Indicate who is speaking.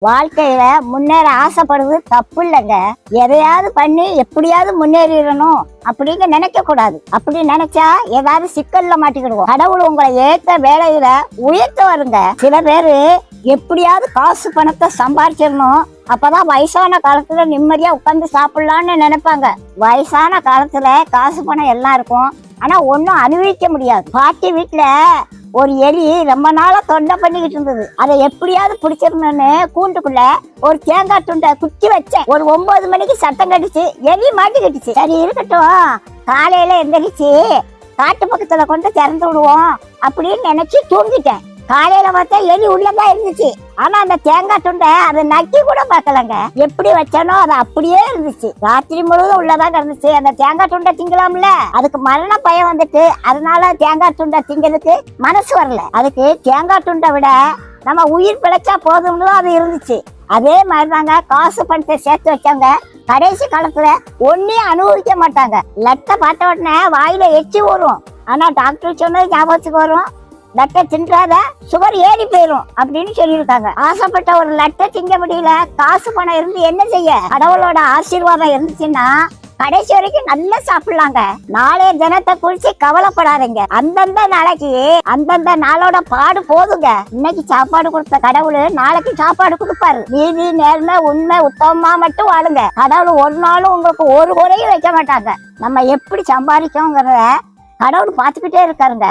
Speaker 1: வாழ்க்கையில முன்னேற ஆசைப்படுறது தப்பு இல்லைங்க. எதையாவது பண்ணி எப்படியாவது முன்னேறிடணும் அப்படிங்க நினைக்க கூடாது. அப்படி நினைச்சா ஏதாவது சிக்கல்ல மாட்டிக்கிடுவோம். கடவுள் உங்களை ஏத்த வேலையில உயர்த்த வருங்க. சில பேரு எப்படியாவது காசு பணத்தை சம்பாதிச்சிடணும், அப்பதான் வயசான காலத்துல நிம்மதியா உட்காந்து சாப்பிடலான்னு நினைப்பாங்க. வயசான காலத்துல காசு பணம் எல்லாம் இருக்கும், ஆனா ஒன்னும் அனுபவிக்க முடியாது. பாட்டி வீட்டுல ஒரு எலி ரொம்ப நாளா தொண்டை பண்ணிக்கிட்டு இருந்தது. அதை எப்படியாவது பிடிச்சிருந்தோன்னு கூண்டுக்குள்ள ஒரு தேங்காய் துண்டை குத்தி வச்சேன். ஒரு 9 மணிக்கு சத்தம் கட்டுச்சு, எலி மாட்டிக்கிட்டுச்சு. சரி இருக்கட்டும், காலையில எந்திரிச்சு காட்டு பக்கத்துல கொண்டு திறந்து விடுவோம் அப்படின்னு நினைச்சு தூங்கிட்டேன். காலையில பார்த்தா எலி உள்ளதான் இருந்துச்சு, ஆனா அந்த தேங்காய் துண்டை அதை நக்கி கூட பார்க்கலங்க. எப்படி வச்சானோ அது அப்படியே இருந்துச்சு. ராத்திரி முழுவதும் உள்ளதான் இருந்துச்சு. அந்த தேங்காய் துண்டை திங்கலாம்ல, அதுக்கு மரண பயம் வந்துட்டு அதனால தேங்காய் துண்டை திங்கிறதுக்கு மனசு வரல. அதுக்கு தேங்காய் துண்டை விட நம்ம உயிர் பிழைச்சா போதும்னு அது இருந்துச்சு. அதே மாதிரிதாங்க காசு பணத்தை சேர்த்து வச்சாங்க கடைசி காலத்துல ஒன்னையும் அனுபவிக்க மாட்டாங்க. லட்டை பார்த்த உடனே வாயில எச்சி வரும், ஆனா டாக்டர் சொன்னது ஞாபகத்துக்கு வரும், லட்டை தின்றாத சுகர் ஏறி போயிரும் அப்படின்னு சொல்லியிருக்காங்க. ஆசைப்பட்ட ஒரு லட்டை திங்க முடியல, காசு பணம் இருந்து என்ன செய்ய? கடவுளோட ஆசீர்வாதம் இருந்துச்சுன்னா கடைசி வரைக்கும் நல்லா சாப்பிடலாங்க. நாளைய தினத்தை குறிச்சு கவலைப்படாதீங்க. அந்தந்த நாளைக்கு அந்தந்த நாளோட பாடு போதுங்க. இன்னைக்கு சாப்பாடு கொடுத்த கடவுள் நாளைக்கு சாப்பாடு கொடுப்பாரு. நீதி நேர்மை உண்மை உத்தமமா மட்டும் வாழுங்க. கடவுள் ஒரு நாளும் உங்களுக்கு ஒரு குறையும் வைக்க மாட்டாங்க. நம்ம எப்படி சம்பாதிக்கோங்கிறத கடவுள் பார்த்துக்கிட்டே இருக்காருங்க.